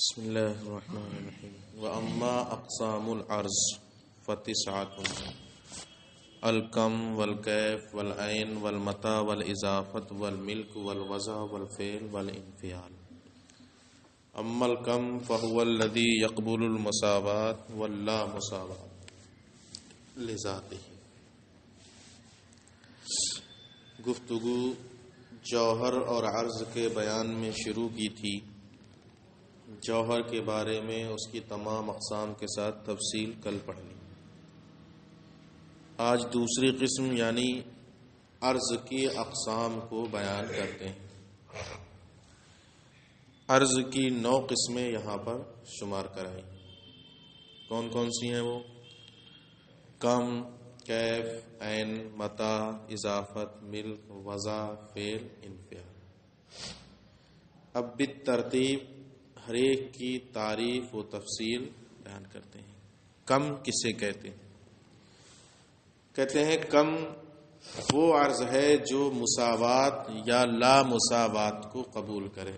بسم اللہ الرحمن الرحیم واما اقسام العرض فتسعة الکم والکیف والعین والمتى والاضافۃ والملک والوضع والفعل والانفعال. اما الکم فهو الذي يقبل المساوات واللا مساوات لذاته. گفتگو جوہر اور عرض کے بیان میں شروع کی تھی. جوہر کے بارے میں اس کی تمام اقسام کے ساتھ تفصیل کل پڑھ لی. آج دوسری قسم یعنی عرض کی اقسام کو بیان کرتے ہیں. عرض کی 9 قسمیں یہاں پر شمار کرائی. کون کون سی ہیں وہ؟ کم، کیف، عین، متى، اضافت، ملک، وضع، فعل، انفعال. اب بالترتیب ہر ایک کی تعریف و تفصیل بیان کرتے ہیں. کم کسے کہتے ہیں؟ کہتے ہیں کم وہ عرض ہے جو مساوات یا لا مساوات کو قبول کرے.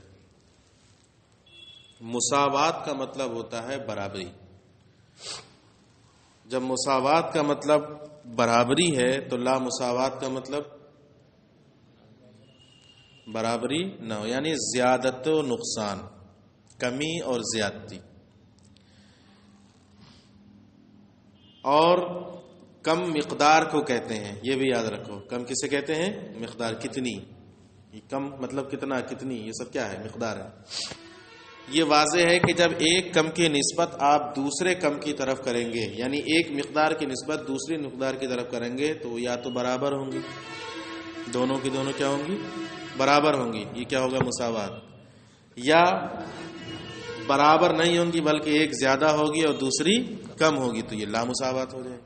مساوات کا مطلب ہوتا ہے برابری. جب مساوات کا مطلب برابری ہے تو لا مساوات کا مطلب برابری نہ ہو، یعنی زیادت و نقصان، کمی اور زیادتی. اور کم مقدار کو کہتے ہیں، یہ بھی یاد رکھو. کم کسے کہتے ہیں؟ مقدار. کتنی، یہ کم مطلب کتنا، کتنی، یہ سب کیا ہے؟ مقدار ہے. یہ واضح ہے کہ جب ایک کم کی نسبت آپ دوسرے کم کی طرف کریں گے، یعنی ایک مقدار کی نسبت دوسری مقدار کی طرف کریں گے تو یا تو برابر ہوں گی، دونوں کی دونوں کیا ہوں گی؟ برابر ہوں گی. یہ کیا ہوگا؟ مساوات. یا برابر نہیں ہوں گی بلکہ ایک زیادہ ہوگی اور دوسری کم ہوگی تو یہ لا مساوات ہو جائے.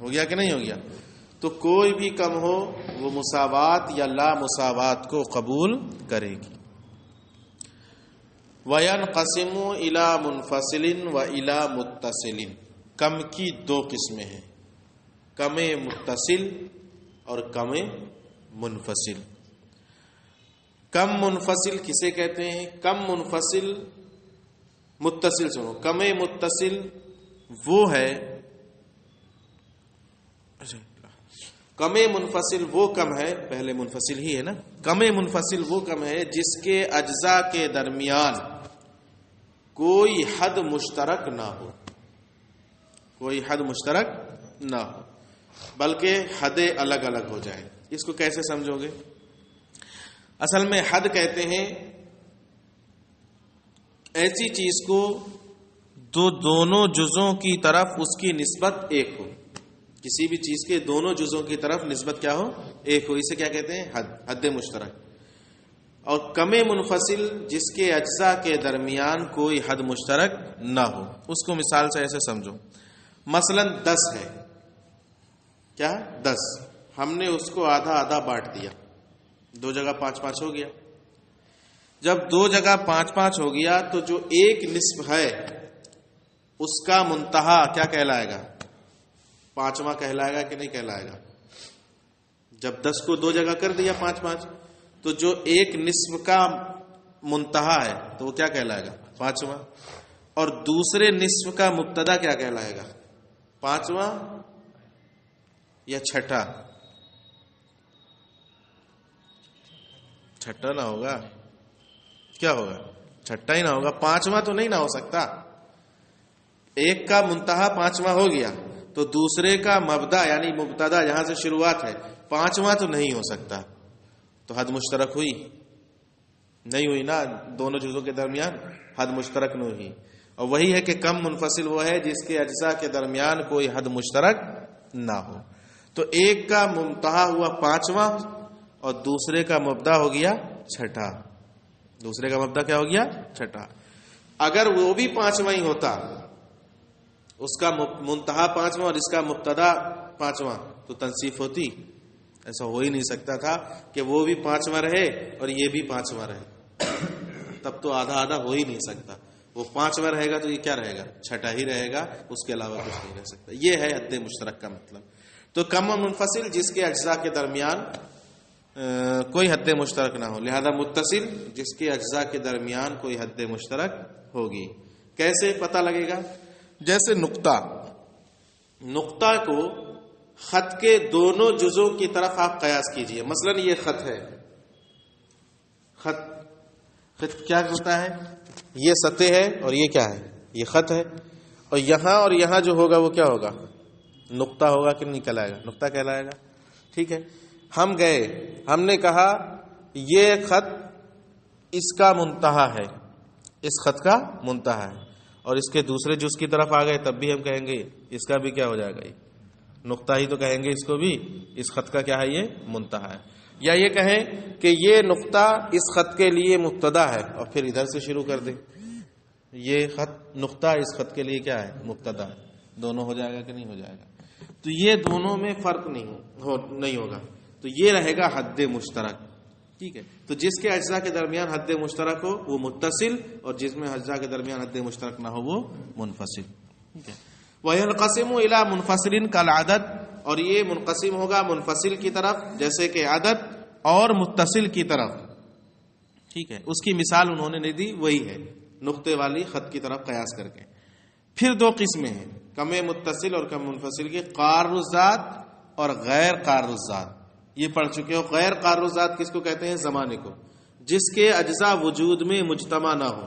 ہو گیا کہ نہیں ہو گیا؟ تو کوئی بھی کم ہو وہ مساوات یا لا مساوات کو قبول کرے گی. وَيَنْقَسِمُ إِلَى مُنْفَصِلٍ وَإِلَى مُتَّصِلٍ. کم کی 2 قسمیں ہیں، کم متصل اور کم منفصل. کم منفصل کسے کہتے ہیں؟ کم منفصل متصل سنو. کم متصل وہ ہے، کم منفصل وہ کم ہے، پہلے منفصل ہی ہے نا. کم منفصل وہ کم ہے جس کے اجزاء کے درمیان کوئی حد مشترک نہ ہو، کوئی حد مشترک نہ ہو بلکہ حدیں الگ الگ ہو جائیں. اس کو کیسے سمجھو گے؟ اصل میں حد کہتے ہیں ایسی چیز کو دونوں جزوں کی طرف اس کی نسبت ایک ہو. کسی بھی چیز کے دونوں جزوں کی طرف نسبت کیا ہو؟ ایک ہو. اسے کیا کہتے ہیں؟ حد، حد مشترک. اور کم منفصل جس کے اجزاء کے درمیان کوئی حد مشترک نہ ہو. اس کو مثال سے ایسے سمجھو. مثلا 10 ہے، کیا 10، ہم نے اس کو آدھا آدھا بانٹ دیا، 2 جگہ 5-5 ہو گیا. جب 2 جگہ 5-5 ہو گیا تو جو ایک نصف ہے اس کا منتہا کیا کہلائے گا؟ 5واں کہلائے گا کہ نہیں کہلائے گا؟ جب 10 کو 2 جگہ کر دیا 5-5 تو جو ایک نصف کا منتہا ہے تو وہ کیا کہلائے گا؟ 5واں. اور دوسرے نصف کا مبتدا کیا کہلائے گا؟ 5واں یا چھٹا؟ چھٹا نہ ہوگا، کیا ہوگا؟ چھٹا ہی نہ ہوگا. 5واں تو نہیں نہ ہو سکتا. ایک کا منتہا 5واں ہو گیا تو دوسرے کا مبدا یعنی مبتدا جہاں سے شروعات ہے 5واں تو نہیں ہو سکتا. تو حد مشترک ہوئی نہیں ہوئی نا؟ دونوں جزوں کے درمیان حد مشترک نہیں ہوئی. اور وہی ہے کہ کم منفصل وہ ہے جس کے اجزاء کے درمیان کوئی حد مشترک نہ ہو. تو ایک کا منتہا ہوا 5واں اور دوسرے کا مبدا ہو گیا چھٹا. دوسرے کا مبدا کیا ہو گیا؟ چھٹا. اگر وہ بھی 5واں ہی ہوتا، اس کا منتہا 5واں اور اس کا مبتدا 5واں، تو تنصیف ہوتی؟ ایسا ہو ہی نہیں سکتا تھا کہ وہ بھی 5واں رہے اور یہ بھی 5واں رہے. تب تو آدھا آدھا ہو ہی نہیں سکتا. وہ 5واں رہے گا تو یہ کیا رہے گا؟ چھٹا ہی رہے گا، اس کے علاوہ کچھ نہیں رہ سکتا. یہ ہے حد مشترک کا مطلب. تو کم منفصل جس کے اجزاء کے درمیان کوئی حد مشترک نہ ہو. لہذا متصل جس کے اجزاء کے درمیان کوئی حد مشترک ہوگی. کیسے پتہ لگے گا؟ جیسے نقطہ کو خط کے دونوں جزوں کی طرف آپ قیاس کیجئے. مثلا یہ خط ہے، خط کیا ہوتا ہے؟ یہ سطح ہے اور یہ کیا ہے؟ یہ خط ہے. اور یہاں جو ہوگا وہ کیا ہوگا؟ نقطہ ہوگا کہ نہیں کہلائے گا؟ نقطہ کہلائے گا. ٹھیک ہے. ہم گئے، ہم نے کہا یہ خط اس کا منتہا ہے، اس خط کا منتہا ہے، اور اس کے دوسرے جز کی طرف آ گئے تب بھی ہم کہیں گے اس کا بھی کیا ہو جائے گا؟ یہ نقطہ ہی تو کہیں گے اس کو بھی. اس خط کا کیا ہے؟ یہ منتہا ہے. یا یہ کہیں کہ یہ نقطہ اس خط کے لیے مبتدا ہے اور پھر ادھر سے شروع کر دیں، یہ نقطہ اس خط کے لیے کیا ہے؟ مبتدا ہے. دونوں ہو جائے گا کہ نہیں ہو جائے گا؟ تو یہ دونوں میں فرق نہیں ہوگا. تو یہ رہے گا حد مشترک. ٹھیک ہے. تو جس کے اجزاء کے درمیان حد مشترک ہو وہ متصل، اور جس میں اجزاء کے درمیان حد مشترک نہ ہو وہ منفصل. ٹھیک ہے. وَيَنْقَسِمُ إِلَى مُنْفَصِلٍ كَالْعَدَدِ، اور یہ منقسم ہوگا منفصل کی طرف جیسے کہ عدد، اور متصل کی طرف. ٹھیک ہے. اس کی مثال انہوں نے دی وہی ہے نقطے والی خط کی طرف قیاس کر کے. پھر دو قسمیں ہیں کم متصل اور کم منفصل کی، قار الذات اور غیر قار الذات. یہ پڑھ چکے ہو. غیر قار الذات کس کو کہتے ہیں؟ زمانے کو، جس کے اجزاء وجود میں مجتمع نہ ہو.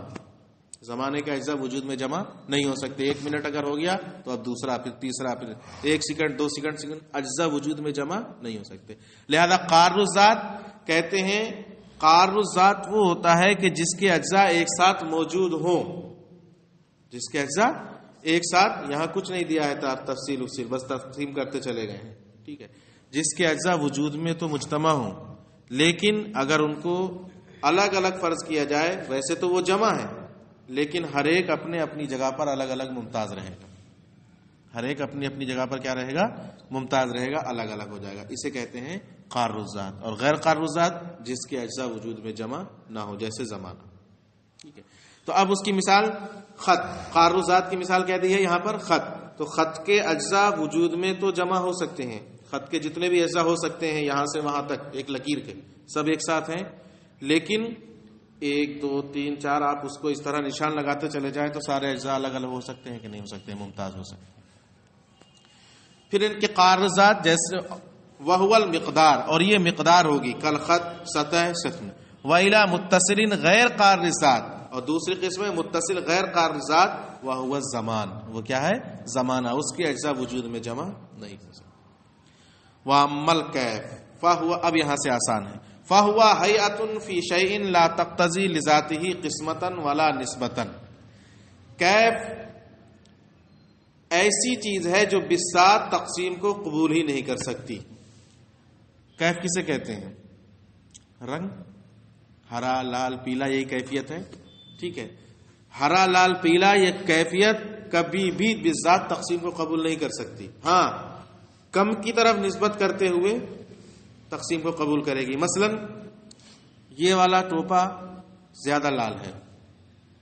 زمانے کے اجزاء وجود میں جمع نہیں ہو سکتے. 1 منٹ اگر ہو گیا تو اب دوسرا، پھر تیسرا، پھر 1 سیکنڈ، 2 سیکنڈ، اجزاء وجود میں جمع نہیں ہو سکتے. لہذا قار الذات کہتے ہیں، قار الذات وہ ہوتا ہے کہ جس کے اجزاء ایک ساتھ موجود ہوں. جس کے اجزاء ایک ساتھ، یہاں کچھ نہیں دیا ہے تفصیل بس تقسیم کرتے چلے گئے ہیں. ٹھیک ہے. جس کے اجزاء وجود میں تو مجتمع ہوں، لیکن اگر ان کو الگ الگ فرض کیا جائے، ویسے تو وہ جمع ہے لیکن ہر ایک اپنے اپنی جگہ پر الگ الگ ممتاز رہے گا. ہر ایک اپنی اپنی جگہ پر کیا رہے گا؟ ممتاز رہے گا، الگ الگ ہو جائے گا. اسے کہتے ہیں قار الذات. اور غیر قار الذات جس کے اجزاء وجود میں جمع نہ ہو، جیسے زمانہ. ٹھیک ہے. تو اب اس کی مثال خط. قار الذات کی مثال کہہ دی ہے یہاں پر خط. تو خط کے اجزاء وجود میں تو جمع ہو سکتے ہیں، خط کے جتنے بھی اجزاء ہو سکتے ہیں یہاں سے وہاں تک ایک لکیر کے سب ایک ساتھ ہیں، لیکن 1 2 3 4 آپ اس کو اس طرح نشان لگاتے چلے جائیں تو سارے اجزاء الگ الگ ہو سکتے ہیں کہ نہیں ہو سکتے؟ ممتاز ہو سکتے ہیں. پھر ان کے قار الذات جیسے وَهُوَ الْمِقْدَارُ، اور یہ مقدار ہوگی، کل خط، سطح، سطح. وَإِلَى مُتَّصِلٍ غیر قار الذات، اور دوسری قسم ہے متصل غیر قار الذات، وَهُوَ الزَّمَانُ، وہ کیا ہے؟ زمانہ. اس کے اجزاء وجود میں جمع نہیں ہو سکتے. وَأَمَّا الْكَيْفُ فَهُوَ، اب یہاں سے آسان ہے. فَهُوَ هَيْئَةٌ فِي شَيْءٍ لَا تَقْتَضِي لِذَاتِهِ قِسْمَةً وَلَا نِسْبَةً. کیف ایسی چیز ہے جو بساط تقسیم کو قبول ہی نہیں کر سکتی. کیف کسے کہتے ہیں؟ رنگ، ہرا، لال، پیلا، یہی کیفیت ہے. ٹھیک ہے. ہرا، لال، پیلا یہ کیفیت کبھی بھی بذات تقسیم کو قبول نہیں کر سکتی. ہاں کم کی طرف نسبت کرتے ہوئے تقسیم کو قبول کرے گی. مثلا یہ والا ٹوپا زیادہ لال ہے،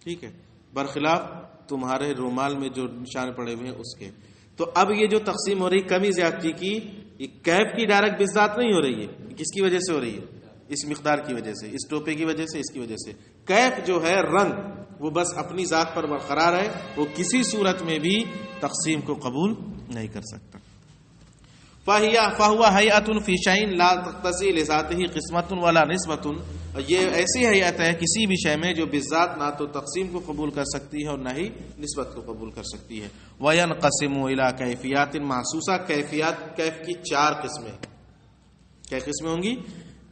ٹھیک ہے، برخلاف تمہارے رومال میں جو نشان پڑے ہوئے ہیں اس کے. تو اب یہ جو تقسیم ہو رہی کمی زیادتی کی، یہ کیف کی ڈائریکٹ بذات نہیں ہو رہی ہے. کس کی وجہ سے ہو رہی ہے؟ اس مقدار کی وجہ سے، اس ٹوپے کی وجہ سے، اس کی وجہ سے. کیف جو ہے رنگ، وہ بس اپنی ذات پر برقرار ہے، وہ کسی صورت میں بھی تقسیم کو قبول نہیں کر سکتا. فَهُوَ هَيْئَةٌ فِي شَيْءٍ لَا تَقْتَضِي لِذَاتِهِ قِسْمَةٌ وَلَا نِسْبَةٌ. یہ ایسی حیت ہے کسی بھی شے میں جو بذات نہ تو تقسیم کو قبول کر سکتی ہے اور نہ ہی نسبت کو قبول کر سکتی ہے. وَيَنْقَسِمُ إِلَى كَيْفِيَاتٍ مَحْسُوسَةٍ. کیف کی 4 قسمیں. کیا قسمیں ہوں گی؟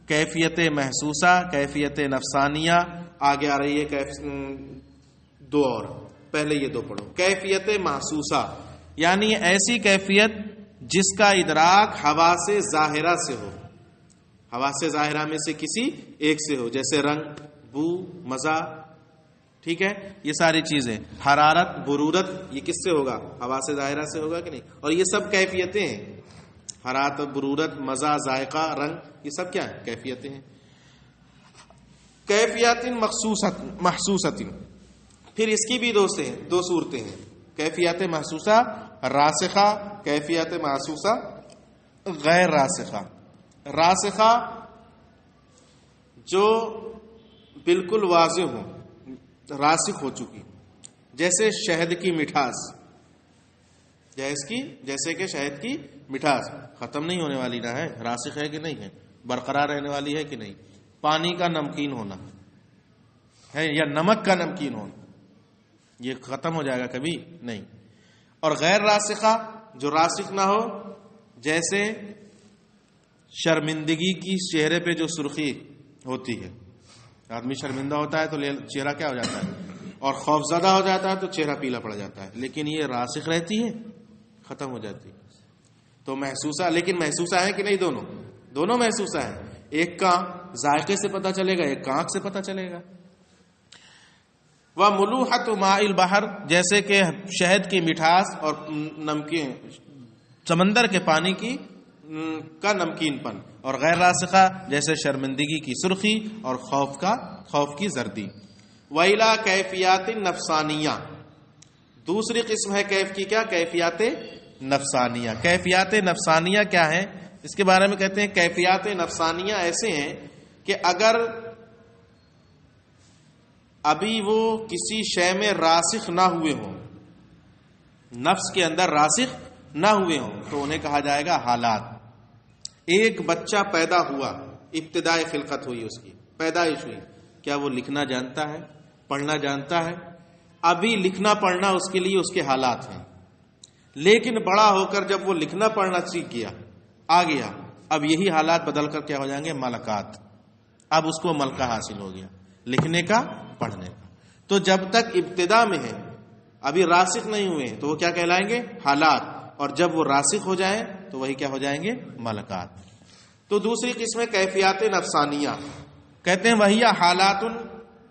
کیفیت محسوسہ، کیفیت نفسانیہ، آگے آ رہی ہے 2 اور. پہلے یہ 2 پڑھو. کیفیت محسوسہ یعنی ایسی کیفیت جس کا ادراک حواس ظاہرہ سے ہو، حواس ظاہرہ میں سے کسی ایک سے ہو، جیسے رنگ، بو، مزہ. ٹھیک ہے. یہ ساری چیزیں، حرارت، برودت، یہ کس سے ہوگا؟ حواس ظاہرہ سے ہوگا کہ نہیں؟ اور یہ سب کیفیتیں ہیں. حرارت، برودت، مزہ، ذائقہ، رنگ، یہ سب کیا ہیں؟ کیفیتیں ہیں. کیفیات محسوسۃ. پھر اس کی بھی 2 صورتیں ہیں. کیفیات محسوسہ راسخہ، کیفیت محسوسہ غیر راسخہ. راسخہ جو بالکل واضح ہو، راسخ ہو چکی، جیسے شہد کی مٹھاس، جیسے کہ شہد کی مٹھاس ختم نہیں ہونے والی نہ ہے، راسخ ہے کہ نہیں ہے، برقرار رہنے والی ہے کہ نہیں. پانی کا نمکین ہونا ہے یا نمک کا نمکین ہونا، یہ ختم ہو جائے گا کبھی نہیں. اور غیر راسخہ جو راسخ نہ ہو، جیسے شرمندگی کی چہرے پہ جو سرخی ہوتی ہے، آدمی شرمندہ ہوتا ہے تو چہرہ کیا ہو جاتا ہے، اور خوف زدہ ہو جاتا ہے تو چہرہ پیلا پڑ جاتا ہے، لیکن یہ راسخ رہتی ہے، ختم ہو جاتی ہے. تو محسوسہ، لیکن محسوسہ ہے کہ نہیں؟ دونوں محسوسہ ہیں. ایک کا ذائقے سے پتہ چلے گا، ایک کا آنکھ سے پتہ چلے گا. وَمُلُوحَةُ مَاءِ الْبَحْرِ، جیسے کہ شہد کی مٹھاس اور نمکین سمندر کے پانی کا نمکین پن. اور غیر راسخہ جیسے شرمندگی کی سرخی اور خوف کی زردی. وَإِلَىٰ کیفیات نفسانیہ، دوسری قسم ہے کیف کی، کیا؟ کیفیات نفسانیہ. کیفیات نفسانیہ کیا ہے؟ اس کے بارے میں کہتے ہیں کیفیات نفسانیہ ایسے ہیں کہ اگر ابھی وہ کسی شے میں راسخ نہ ہوئے ہوں، نفس کے اندر راسخ نہ ہوئے ہوں، تو انہیں کہا جائے گا حالات. ایک بچہ پیدا ہوا، ابتدائی خلقت ہوئی، اس کی پیدائش ہوئی، کیا وہ لکھنا جانتا ہے، پڑھنا جانتا ہے؟ ابھی لکھنا پڑھنا اس کے لیے اس کے حالات ہیں. لیکن بڑا ہو کر جب وہ لکھنا پڑھنا سیکھ گیا، آ گیا، اب یہی حالات بدل کر کیا ہو جائیں گے؟ ملکات. اب اس کو ملکہ حاصل ہو گیا، لکھنے کا، پڑھنے کا. تو جب تک ابتدا میں ہے، ابھی راسخ نہیں ہوئے تو وہ کیا کہلائیں گے؟ حالات. اور جب وہ راسخ ہو جائیں تو وہی کیا ہو جائیں گے؟ ملکات. تو دوسری قسم کیفیات نفسانیہ، کہتے ہیں وہی حالات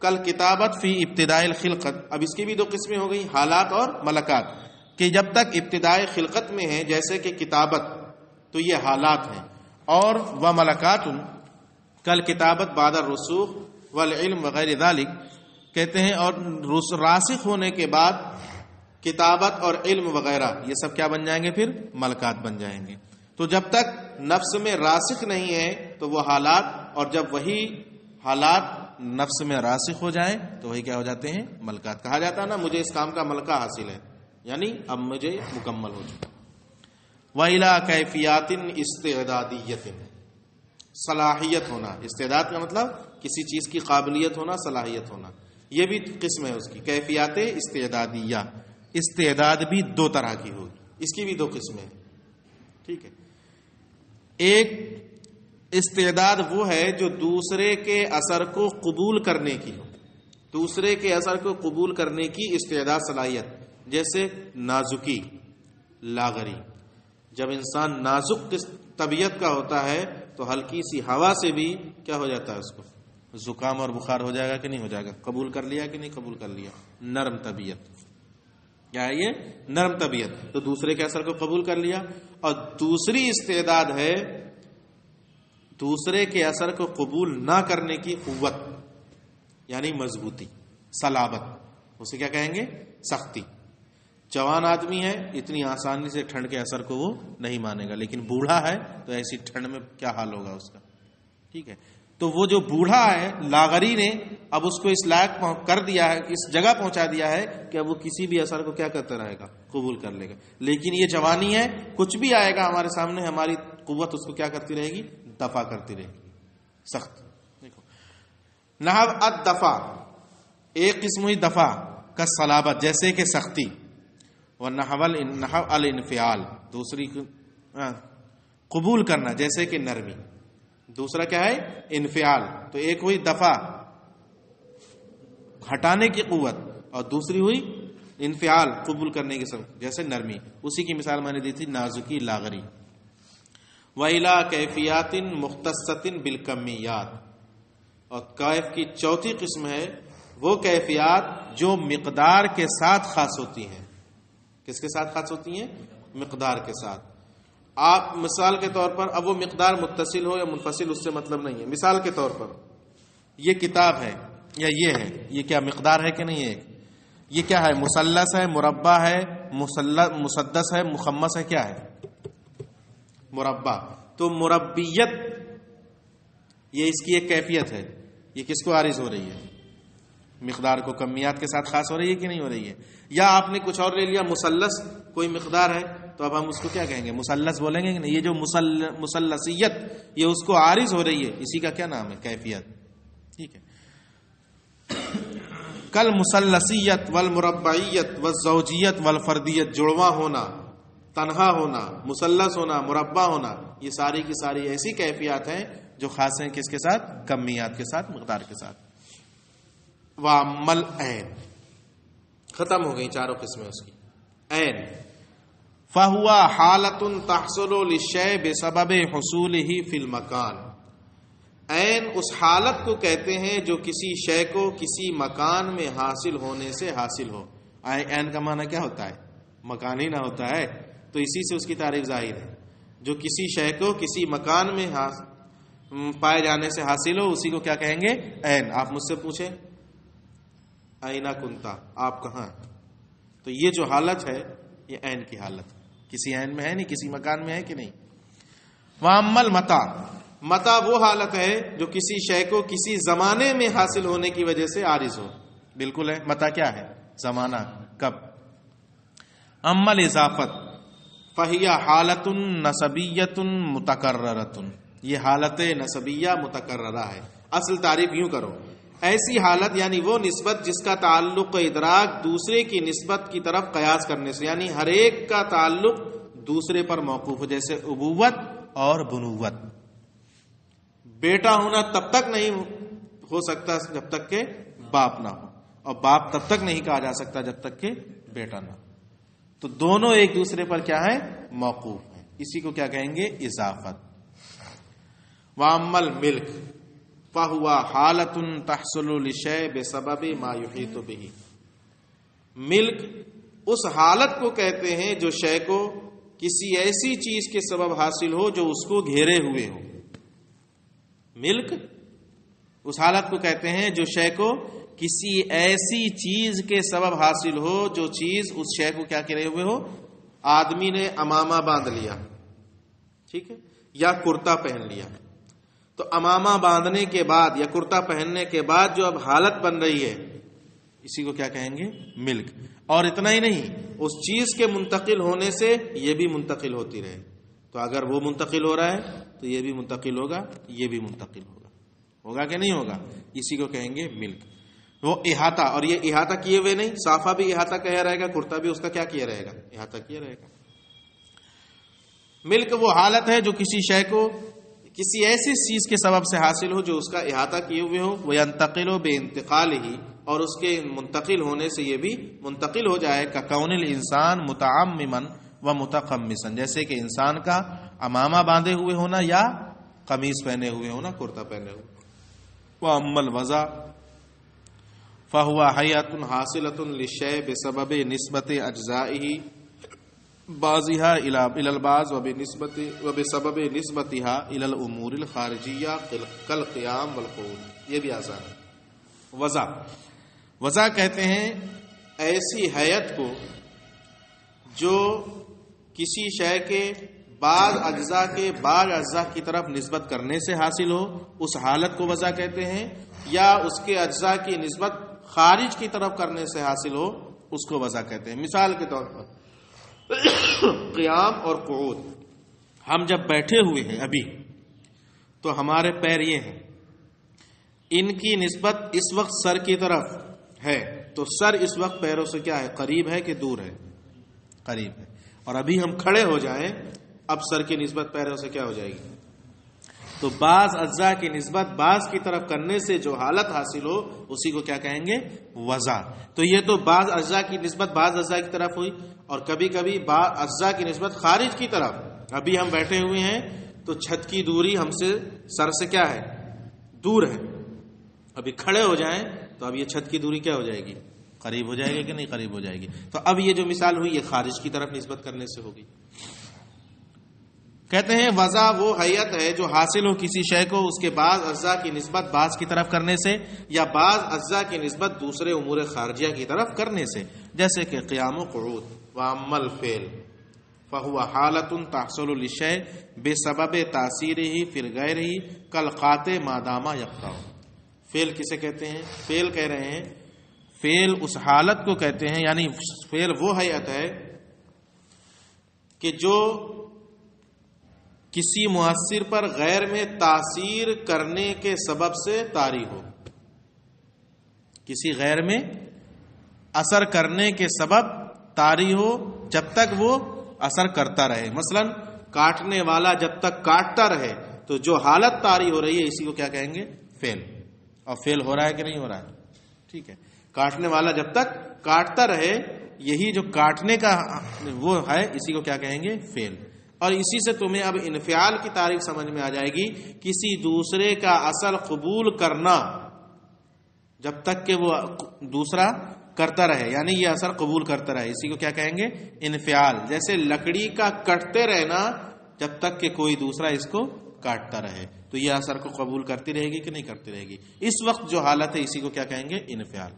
کل کتابت فی ابتداء الخلقت. اب اس کی بھی دو قسمیں ہو گئی، حالات اور ملکات. کہ جب تک ابتدائی خلقت میں ہے جیسے کہ کتابت، تو یہ حالات ہیں. اور وہ ملکات کل کتابت بعد الرسوخ والعلم وغیر ذالک، کہتے ہیں اور راسخ ہونے کے بعد کتابت اور علم وغیرہ یہ سب کیا بن جائیں گے؟ پھر ملکات بن جائیں گے. تو جب تک نفس میں راسخ نہیں ہے تو وہ حالات، اور جب وہی حالات نفس میں راسخ ہو جائیں تو وہی کیا ہو جاتے ہیں؟ ملکات. کہا جاتا ہے نا مجھے اس کام کا ملکہ حاصل ہے، یعنی اب مجھے مکمل ہو چکا. وَإِلَىٰ کیفیات استعدادیت، صلاحیت ہونا. استعداد کا مطلب کسی چیز کی قابلیت ہونا، صلاحیت ہونا. یہ بھی قسم ہے اس کی، کیفیات استعدادیہ. استعداد بھی دو طرح کی ہوگی، اس کی بھی دو قسمیں ہیں. ٹھیک ہے. ایک استعداد وہ ہے جو دوسرے کے اثر کو قبول کرنے کی ہو، دوسرے کے اثر کو قبول کرنے کی استعداد، صلاحیت. جیسے نازکی، لاغری. جب انسان نازک طبیعت کا ہوتا ہے تو ہلکی سی ہوا سے بھی کیا ہو جاتا ہے؟ اس کو زکام اور بخار ہو جائے گا کہ نہیں ہو جائے گا؟ قبول کر لیا کہ نہیں قبول کر لیا؟ نرم طبیعت. کیا ہے یہ؟ نرم طبیعت. تو دوسرے کے اثر کو قبول کر لیا. اور دوسری استعداد ہے دوسرے کے اثر کو قبول نہ کرنے کی قوت، یعنی مضبوطی، صلابت. اسے کیا کہیں گے؟ سختی. جوان آدمی ہے، اتنی آسانی سے ٹھنڈ کے اثر کو وہ نہیں مانے گا، لیکن بوڑھا ہے تو ایسی ٹھنڈ میں کیا حال ہوگا اس کا. ٹھیک ہے. تو وہ جو بوڑھا ہے، لاغری نے اب اس کو اس لائق کر دیا ہے، اس جگہ پہنچا دیا ہے کہ اب وہ کسی بھی اثر کو کیا کرتا رہے گا؟ قبول کر لے گا. لیکن یہ جوانی ہے، کچھ بھی آئے گا ہمارے سامنے، ہماری قوت اس کو کیا کرتی رہے گی؟ دفع کرتی رہے گی. سخت. دیکھو نحو الدفع، ایک قسم ہوئی دفع کا صلابت، جیسے کہ سختی. ونحو الانفعال، دوسری قبول کرنا، جیسے کہ نرمی. دوسرا کیا ہے؟ انفعال. تو ایک ہوئی دفع، ہٹانے کی قوت، اور دوسری ہوئی انفعال، قبول کرنے کی سبب، جیسے نرمی. اسی کی مثال میں نے دی تھی نازکی، لاغری. وَإِلَىٰ کیفیات مختصۃ بالکمیات، اور کیف کی چوتھی قسم ہے وہ کیفیات جو مقدار کے ساتھ خاص ہوتی ہیں. کس کے ساتھ خاص ہوتی ہیں؟ مقدار کے ساتھ. آپ مثال کے طور پر، اب وہ مقدار متصل ہو یا منفصل اس سے مطلب نہیں ہے. مثال کے طور پر یہ کتاب ہے یا یہ ہے، یہ کیا مقدار ہے کہ نہیں ہے؟ یہ کیا ہے؟ مثلث ہے، مربع ہے، مسدس ہے، مخمس ہے، کیا ہے؟ مربع. تو مربیت یہ اس کی ایک کیفیت ہے. یہ کس کو عارض ہو رہی ہے؟ مقدار کو کمیات کے ساتھ خاص ہو رہی ہے کہ نہیں ہو رہی ہے؟ یا آپ نے کچھ اور لے لیا، مثلث کوئی مقدار ہے تو اب ہم اس کو کیا کہیں گے؟ مثلث بولیں گے کہ نہیں؟ یہ جو مثلثیت یہ اس کو عارض ہو رہی ہے، اسی کا کیا نام ہے؟ کیفیت. ٹھیک ہے. کل مثلثیت والمربعیت والزوجیت والفردیت، جڑواں ہونا، تنہا ہونا، مثلث ہونا، مربع ہونا، یہ ساری کی ساری ایسی کیفیات ہیں جو خاص ہیں کس کے ساتھ؟ کمیات کے ساتھ، مقدار کے ساتھ. وَأَمَّا الْعَيْنُ، ختم ہو گئی چاروں قسمیں اس کی. عین فَهُوَ حَالَةٌ تَحْصُلُ لِلشَّيْءِ بِسَبَبِ حُصُولِهِ فِي الْمَكَانِ. عین اس حالت کو کہتے ہیں جو کسی شے کو کسی مکان میں حاصل ہونے سے حاصل ہو. عین کا معنی کیا ہوتا ہے؟ مکان ہی نہ ہوتا ہے، تو اسی سے اس کی تعریف ظاہر ہے. جو کسی شے کو کسی مکان میں پائے جانے سے حاصل ہو اسی کو کیا کہیں گے؟ عین. آپ مجھ سے پوچھیں اینا کنتا، آپ کہاں ہیں؟ تو یہ جو حالت ہے یہ عین کی حالت ہے. کسی عین میں ہے نہیں، کسی مکان میں ہے کہ نہیں. وَأَمَّا الْمَتَاع، متا وہ حالت ہے جو کسی شے کو کسی زمانے میں حاصل ہونے کی وجہ سے عارض ہو. بالکل ہے. متا کیا ہے؟ زمانہ، کب. اما الاضافت فہی حالت نسبیت متکررۃ، یہ حالت نسبیہ متکررہ ہے. اصل تعریف یوں کرو، ایسی حالت یعنی وہ نسبت جس کا تعلق ادراک دوسرے کی نسبت کی طرف قیاس کرنے سے، یعنی ہر ایک کا تعلق دوسرے پر موقوف ہو. جیسے ابوت اور بنوت. بیٹا ہونا تب تک نہیں ہو سکتا جب تک کہ باپ نہ ہو، اور باپ تب تک نہیں کہا جا سکتا جب تک کہ بیٹا نہ ہو. تو دونوں ایک دوسرے پر کیا ہے؟ موقوف ہیں. اسی کو کیا کہیں گے؟ اضافت. وَأَمَّا الْمِلْكُ فَهُوَ حَالَةٌ تَحْصُلُ لِلشَّيْءِ بِسَبَبِ مَا يُحِيطُ بِهِ. ملک اس حالت کو کہتے ہیں جو شے کو کسی ایسی چیز کے سبب حاصل ہو جو اس کو گھیرے ہوئے ہو. ملک اس حالت کو کہتے ہیں جو شے کو کسی ایسی چیز کے سبب حاصل ہو جو چیز اس شے کو کیا کرے ہوئے ہو. آدمی نے امامہ باندھ لیا، ٹھیک ہے، یا کرتا پہن لیا. تو امامہ باندھنے کے بعد یا کرتا پہننے کے بعد جو اب حالت بن رہی ہے اسی کو کیا کہیں گے؟ ملک. اور اتنا ہی نہیں، اس چیز کے منتقل ہونے سے یہ بھی منتقل ہوتی رہے. تو اگر وہ منتقل ہو رہا ہے تو یہ بھی منتقل ہوگا، یہ بھی منتقل ہوگا. ہوگا کہ نہیں ہوگا؟ اسی کو کہیں گے ملک. وہ احاطہ، اور یہ احاطہ کیے ہوئے نہیں، صافہ بھی احاطہ کیا رہے گا، کرتا بھی اس کا کیا کیا رہے گا؟ احاطہ کیا رہے گا. ملک وہ حالت ہے جو کسی شے کو کسی ایسی چیز کے سبب سے حاصل ہو جو اس کا احاطہ کیے ہوئے ہو. وہ ينتقل بانتقالہ، اور اس کے منتقل ہونے سے یہ بھی منتقل ہو جائے. ککون الانسان متعمما و متقمصا، جیسے کہ انسان کا امامہ باندھے ہوئے ہونا یا قمیص پہنے ہوئے ہونا، کرتا پہنے ہوئے. وَأَمَّا الْوَضَعُ فَهُوَ حَيَّةٌ حَاصِلَةٌ لِلشَّيْءِ بِسَبَبِ نِسْبَةِ أَجْزَائِهِ بعضها إلى البعض وبسبب نسبتها إلى الأمور الخارجية كالقيام والقعود. یہ بھی آسان ہے. وضع، وضع کہتے ہیں ایسی حیت کو جو کسی شے کے بعض اجزاء کے بعض اجزاء کی طرف نسبت کرنے سے حاصل ہو، اس حالت کو وضع کہتے ہیں. یا اس کے اجزاء کی نسبت خارج کی طرف کرنے سے حاصل ہو، اس کو وضع کہتے ہیں. مثال کے طور پر قیام اور قعود. ہم جب بیٹھے ہوئے ہیں ابھی تو ہمارے پیر یہ ہیں، ان کی نسبت اس وقت سر کی طرف ہے، تو سر اس وقت پیروں سے کیا ہے؟ قریب ہے کہ دور ہے؟ قریب ہے. اور ابھی ہم کھڑے ہو جائیں، اب سر کی نسبت پیروں سے کیا ہو جائے گی؟ تو بعض اجزاء کی نسبت بعض کی طرف کرنے سے جو حالت حاصل ہو اسی کو کیا کہیں گے؟ وضع. تو یہ تو بعض اجزاء کی نسبت بعض اجزاء کی طرف ہوئی، اور کبھی کبھی بعض اجزاء کی نسبت خارج کی طرف. ابھی ہم بیٹھے ہوئے ہیں تو چھت کی دوری ہم سے سر سے کیا ہے؟ دور ہے. ابھی کھڑے ہو جائیں تو اب یہ چھت کی دوری کیا ہو جائے گی؟ قریب ہو جائے گی کہ نہیں قریب ہو جائے گی؟ تو اب یہ جو مثال ہوئی یہ خارج کی طرف نسبت کرنے سے ہوگی. کہتے ہیں وضع وہ حیت ہے جو حاصل ہو کسی شے کو اس کے بعض اجزاء کی نسبت بعض کی طرف کرنے سے، یا بعض اجزاء کی نسبت دوسرے امور خارجیہ کی طرف کرنے سے. جیسے کہ قیام و قعود. وَأَمَّا الْفِعْلُ فَهُوَ حَالَةٌ تَحْصُلُ لِلشَّيْءِ بِسَبَبِ تَأْثِيرِهِ فِي غَيْرِهِ كَالْقَاطِ مَا دَامَ يَقْطَعُ. فعل کسے کہتے ہیں؟ فعل کہہ رہے ہیں فعل اس حالت کو کہتے ہیں، یعنی فعل وہ ہیئت ہے کہ جو کسی مؤثر پر غیر میں تاثیر کرنے کے سبب سے طاری ہو، کسی غیر میں اثر کرنے کے سبب طاری ہو جب تک وہ اثر کرتا رہے. مثلا کاٹنے والا جب تک کاٹتا رہے تو جو حالت طاری ہو رہی ہے اسی کو کیا کہیں گے؟ فعل. اور فعل ہو رہا ہے کہ نہیں ہو رہا ہے؟ ٹھیک ہے. کاٹنے والا جب تک کاٹتا رہے، یہی جو کاٹنے کا وہ ہے، اسی کو کیا کہیں گے؟ فعل. اور اسی سے تمہیں اب انفعال کی تعریف سمجھ میں آ جائے گی. کسی دوسرے کا اثر قبول کرنا جب تک کہ وہ دوسرا کرتا رہے، یعنی یہ اثر قبول کرتا رہے، اسی کو کیا کہیں گے؟ انفعال. جیسے لکڑی کا کٹتے رہنا جب تک کہ کوئی دوسرا اس کو کاٹتا رہے، تو یہ اثر کو قبول کرتی رہے گی کہ نہیں کرتی رہے گی. اس وقت جو حالت ہے اسی کو کیا کہیں گے؟ انفعال.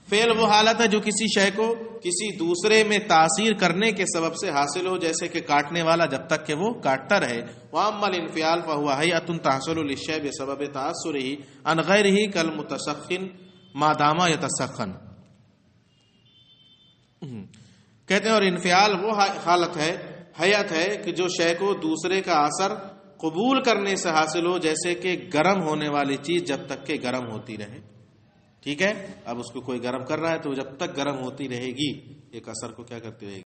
فعل وہ حالت ہے جو کسی شے کو کسی دوسرے میں تاثیر کرنے کے سبب سے حاصل ہو، جیسے کہ کاٹنے والا جب تک کہ وہ کاٹتا رہے. وَأَمَّا الْإِنْفِعَالُ فَهُوَ هَيْئَةٌ تَحْصُلُ لِلشَّيْءِ بِسَبَبِ تَأَثُّرِهِ عَنْ غَيْرِهِ كَالْمُتَسَخِّنِ مَا دَامَ يَتَسَخَّنُ. کہتے ہیں اور انفعال وہ حالت ہے، حیت ہے کہ جو شے کو دوسرے کا اثر قبول کرنے سے حاصل ہو، جیسے کہ گرم ہونے والی چیز جب تک کہ گرم ہوتی رہے. ٹھیک ہے. اب اس کو کوئی گرم کر رہا ہے تو جب تک گرم ہوتی رہے گی ایک اثر کو کیا کرتی رہے گی؟